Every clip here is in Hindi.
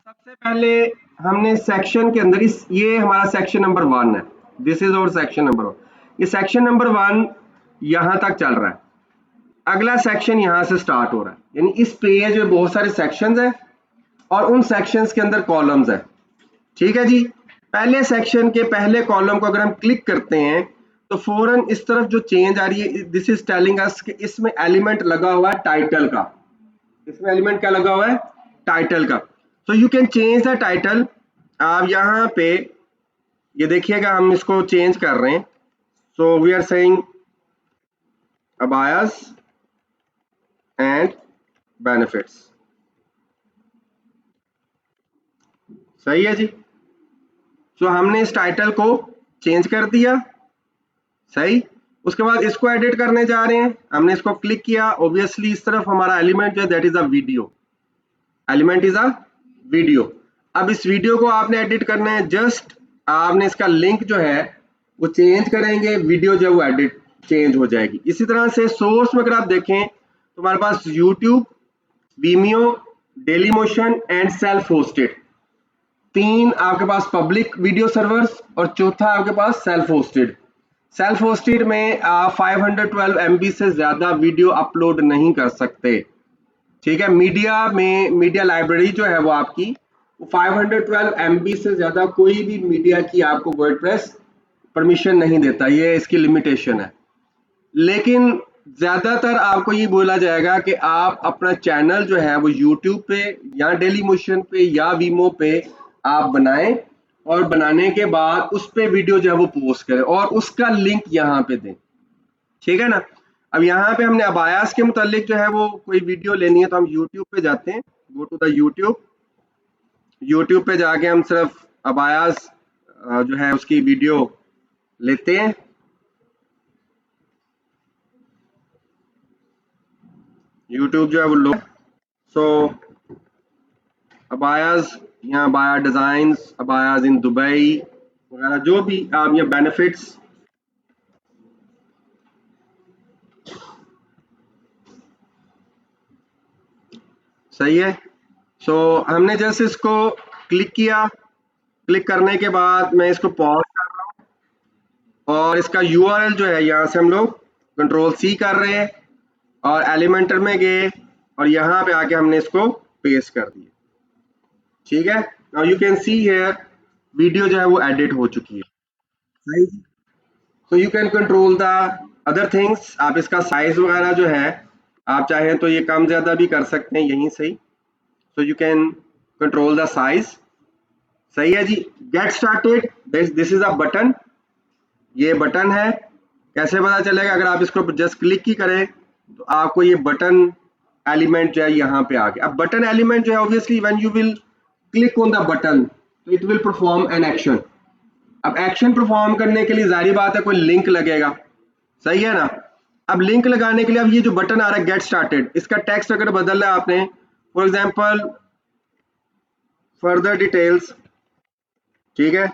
सबसे पहले हमने सेक्शन के अंदर ये हमारा सेक्शन नंबर 1 है। दिस इज और सेक्शन नंबर 1। ये सेक्शन नंबर 1 यहां तक चल रहा है। अगला सेक्शन यहां से स्टार्ट हो रहा है, यानी इस पेज में बहुत सारे सेक्शंस हैं और उन सेक्शंस के अंदर कॉलम्स हैं। ठीक है जी। पहले सेक्शन के पहले कॉलम को अगर हम क्लिक करते हैं तो फौरन इस तरफ जो चेंज आ रही है, दिस इज टेलिंग अस कि इसमें एलिमेंट लगा हुआ है टाइटल का। इसमें एलिमेंट क्या लगा हुआ है? टाइटल का। तो you can change the title. आप यहाँ पे ये देखिएगा, हम इसको चेंज कर रहे हैं। So we are saying abayas and benefits. सही है जी। सो हमने इस टाइटल को चेंज कर दिया। सही। उसके बाद इसको एडिट करने जा रहे हैं। हमने इसको क्लिक किया, ऑब्वियसली इस तरफ हमारा एलिमेंट जो है that is a video. Element is a video. अब इस वीडियो को आपने एडिट करना है। जस्ट आपने इसका लिंक जो है वो चेंज करेंगे, वीडियो जो है वो एडिट चेंज हो जाएगी। इसी तरह से सोर्स में अगर आप देखें तो हमारे पास YouTube, Vimeo, Dailymotion and self hosted, 3 आपके पास पब्लिक वीडियो सर्वर्स और चौथा आपके पास सेल्फ होस्टेड। सेल्फ होस्टेड में आप 512 MB से ज्यादा वीडियो अपलोड नहीं कर सकते। ठीक है। मीडिया में मीडिया लाइब्रेरी जो है वो आपकी 512 MB से ज्यादा कोई भी मीडिया की आपको वर्डप्रेस परमिशन नहीं देता, ये इसकी लिमिटेशन है। लेकिन ज्यादातर आपको ये बोला जाएगा कि आप अपना चैनल जो है वो यूट्यूब पे या डेली मोशन पे या वीमो पे आप बनाएं और बनाने के बाद उस पे वीडियो जो है वो पोस्ट करें और उसका लिंक यहाँ पे दें। ठीक है ना। अब यहाँ पे हमने अबायास के मुतालिक जो है वो कोई वीडियो लेनी है तो हम यूट्यूब पे जाते हैं। गो टू द यूट्यूब पे जाके हम सिर्फ अबायास जो है उसकी वीडियो लेते हैं। यूट्यूब जो है वो लो। सो अबायास, यहाँ abaya designs, abayas in Dubai वगैरह जो भी आप ये बेनिफिट्स। सही है। सो हमने जैसे इसको क्लिक किया, क्लिक करने के बाद मैं इसको पॉज कर रहा हूँ और इसका URL जो है यहाँ से हम लोग Ctrl+C कर रहे हैं और एलिमेंटर में गए और यहाँ पे आके हमने इसको पेस्ट कर दिया। ठीक है। Now you can see here video जो है वो एडिट हो चुकी है। सही। सो you can control the other things. आप इसका साइज वगैरह जो है आप चाहें तो ये कम ज्यादा भी कर सकते हैं यहीं से ही। So you can control the size. सही है जी। Get started, this is a button. ये बटन है। कैसे पता चलेगा? अगर आप इसको जस्ट क्लिक ही करें तो आपको ये बटन एलिमेंट जो है यहाँ पे आ गया। अब बटन एलिमेंट जो है obviously when you will click on the button तो it will perform an action. अब एक्शन परफॉर्म करने के लिए जाहिर बात है कोई लिंक लगेगा। सही है ना। अब लिंक लगाने के लिए अब ये जो बटन आ रहा है गेट स्टार्टेड, इसका टेक्स्ट अगर बदलना है आपने, फॉर एग्जांपल फर्दर डिटेल्स। ठीक है।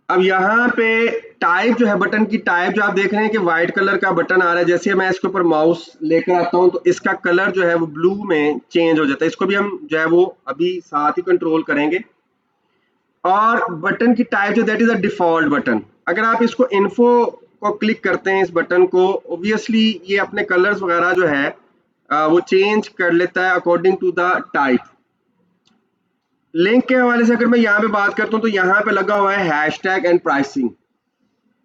अब यहाँ पे टाइप जो है बटन की टाइप जो आप देख रहे हैं कि व्हाइट कलर का बटन आ रहा है, जैसे मैं इसके ऊपर माउस लेकर आता हूँ तो इसका कलर जो है वो ब्लू में चेंज हो जाता है। इसको भी हम जो है वो अभी साथ ही कंट्रोल करेंगे। और बटन की टाइप जो that is a default button. अगर आप इसको इन्फो को क्लिक करते हैं इस बटन को, ऑब्वियसली ये अपने कलर्स वगैरह जो है वो चेंज कर लेता है according to the type. Link के हवाले से अगर मैं यहाँ पे बात करता हूँ तो यहाँ पे लगा हुआ है हैशटैग एंड प्राइसिंग।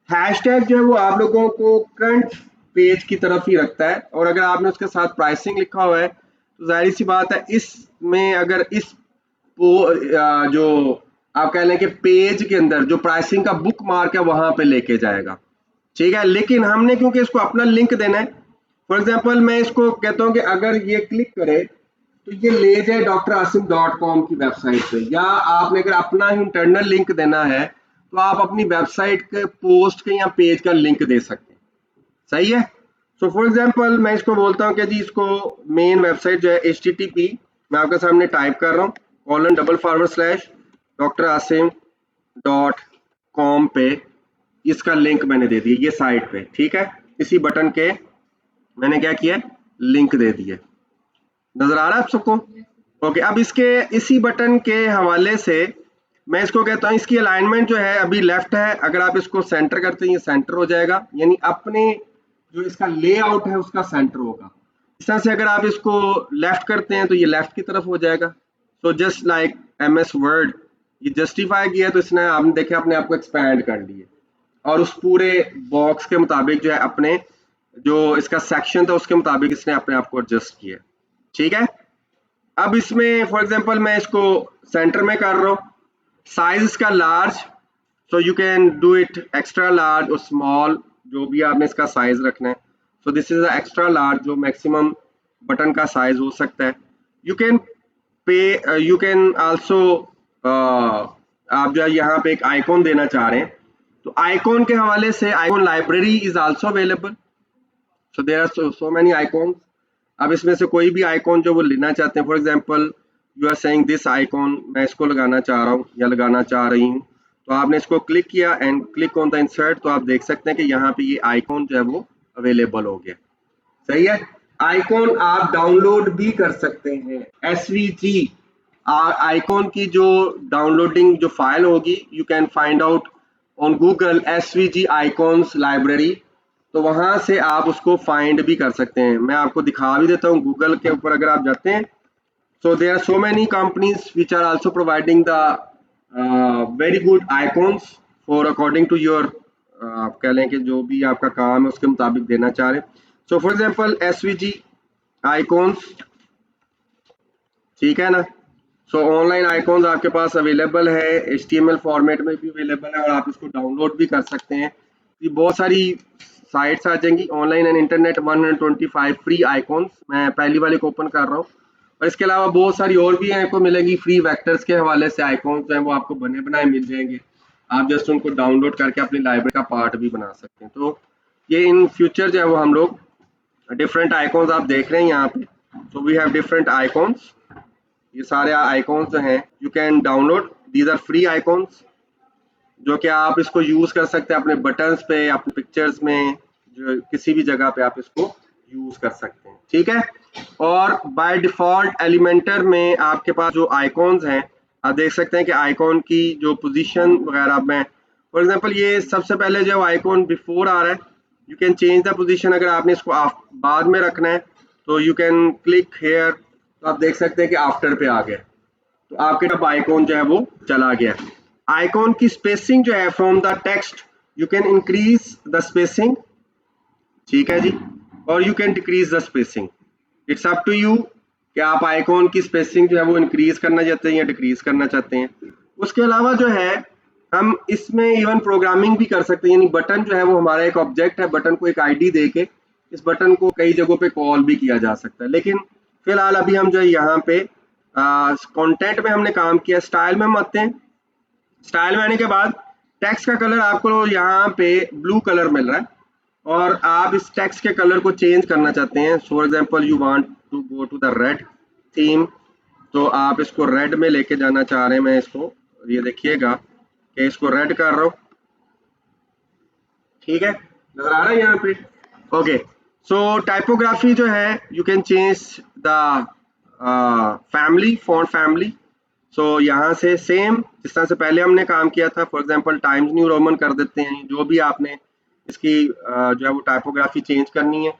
हैशटैग जो है वो आप लोगों को करंट पेज की तरफ ही रखता है और अगर आपने उसके साथ प्राइसिंग लिखा हुआ है तो जाहिर सी बात है इसमें अगर इस जो आप कह लें कि पेज के अंदर जो प्राइसिंग का बुक मार्क है वहां पे लेके जाएगा। ठीक है। लेकिन हमने क्योंकि इसको अपना लिंक देना है, फॉर एग्जांपल मैं इसको कहता हूं कि अगर ये क्लिक करे तो ये ले जाए drasim.com की वेबसाइट पे, या आपने अगर अपना ही इंटरनल लिंक देना है तो आप अपनी वेबसाइट के पोस्ट के या पेज का लिंक दे सकते हैं। सही है। सो फॉर एग्जांपल मैं इसको बोलता हूं कि जी इसको मेन वेबसाइट जो है HTTP, मैं आपके सामने टाइप कर रहा हूं :/drasim.com पे इसका लिंक मैंने दे दिया ये साइट पे। ठीक है। इसी बटन के मैंने क्या किया, लिंक दे दिया। नजर आ रहा है आप सबको? ओके, अब इसके इसी बटन के हवाले से मैं इसको कहता हूँ, इसकी अलाइनमेंट जो है अभी लेफ्ट है, अगर आप इसको सेंटर करते हैं ये सेंटर हो जाएगा, यानी अपने जो इसका लेआउट है उसका सेंटर होगा। इस तरह से अगर आप इसको लेफ्ट करते हैं तो ये लेफ्ट की तरफ हो जाएगा। So just like MS word, ये जस्टिफाई किया तो इसने, आपने देखे अपने आप को एक्सपैंड कर लिए और उस पूरे बॉक्स के मुताबिक जो है अपने जो इसका सेक्शन था उसके मुताबिक इसने अपने आप को एडजस्ट किया। ठीक है, अब इसमें फॉर एग्जांपल मैं इसको सेंटर में कर रहा हूँ, साइज इसका large, so you can do it extra large और स्मॉल, जो भी आपने इसका साइज रखना है। So this is extra large, जो मैक्सिमम बटन का साइज हो सकता है। You can pay, you can also, आप जो यहाँ पे एक आइकॉन देना चाह रहे हैं तो आइकॉन के हवाले से icon library is also available. So there are so many icons. अब इसमें से कोई भी आइकॉन जो वो लेना चाहते हैं, for example you are saying this icon, मैं इसको लगाना चाह रहा हूँ या लगाना चाह रही हूँ, तो आपने इसको क्लिक किया and click on the insert, तो आप देख सकते हैं कि यहाँ पे ये आइकॉन जो है वो अवेलेबल हो गया। सही है, आइकॉन आप डाउनलोड भी कर सकते हैं। SVG आइकॉन की जो डाउनलोडिंग जो फाइल होगी, you can find out on Google SVG icons library, तो वहां से आप उसको फाइंड भी कर सकते हैं। मैं आपको दिखा भी देता हूँ, गूगल के ऊपर अगर आप जाते हैं, so there are so many companies which are also providing the very good icons for according to your आप कह लें कि जो भी आपका काम है उसके मुताबिक देना चाह रहे हैं। So for example SVG icons, ठीक है ना। सो ऑनलाइन आइकॉन्स आपके पास अवेलेबल है, HTML फॉर्मेट में भी अवेलेबल है और आप इसको डाउनलोड भी कर सकते हैं। ये बहुत सारी साइट्स आ जाएंगी, online and internet 125 free icons, मैं पहली वाले को ओपन कर रहा हूँ। और इसके अलावा बहुत सारी और भी आपको मिलेंगी फ्री वेक्टर्स के हवाले से, आइकॉन्स जो है वो आपको बने बनाए मिल जाएंगे, आप जस्ट उनको डाउनलोड करके अपनी लाइब्रेरी का पार्ट भी बना सकते हैं। तो ये इन फ्यूचर जो है वो हम लोग डिफरेंट आइकॉन्स आप देख रहे हैं यहाँ पे, so we have different icons. ये सारे आइकॉन्स जो हैं you can download, these are free icons, जो कि आप इसको यूज कर सकते हैं अपने बटन्स पे, अपने पिक्चर्स में, जो किसी भी जगह पे आप इसको यूज कर सकते हैं। ठीक है, और बाय डिफॉल्ट एलिमेंटर में आपके पास जो आइकॉन्स हैं, आप देख सकते हैं कि आइकॉन की जो पोजीशन वगैरह में, फॉर एग्जांपल ये सबसे पहले जो आइकॉन बिफोर आ रहा है, you can change the position, अगर आपने इसको बाद में रखना है तो यू कैन क्लिक हेयर, तो आप देख सकते हैं कि आफ्टर पे आ गया, तो आपके टब आइकॉन जो है वो चला गया। आइकॉन की स्पेसिंग जो है from the text, you can increase the spacing, ठीक है जी, और you can decrease the spacing, it's up to you कि आप आइकॉन की स्पेसिंग जो है वो इंक्रीज करना चाहते हैं या डिक्रीज करना चाहते हैं। उसके अलावा जो है हम इसमें इवन प्रोग्रामिंग भी कर सकते हैं, यानी बटन जो है वो हमारा एक ऑब्जेक्ट है, बटन को एक ID दे के इस बटन को कई जगहों पे कॉल भी किया जा सकता है। लेकिन फिलहाल अभी हम जो है यहाँ पे कंटेंट में हमने काम किया। स्टाइल में हम आते हैं, स्टाइल में आने के बाद टेक्स्ट का कलर आपको यहाँ पे ब्लू कलर मिल रहा है और आप इस टेक्स्ट के कलर को चेंज करना चाहते हैं। For example you want to go to the red theme, तो आप इसको रेड में लेके जाना चाह रहे हैं। मैं इसको, ये देखिएगा कि इसको रेड कर रहा हूँ, ठीक है, नजर आ रहा है यहाँ पे। ओके, सो टाइपोग्राफी जो है you can change the family, font family. So यहाँ से सेम जिस तरह से पहले हमने काम किया था, for example times new Roman कर देते हैं, जो भी आपने इसकी जो है वो टाइपोग्राफी चेंज करनी है।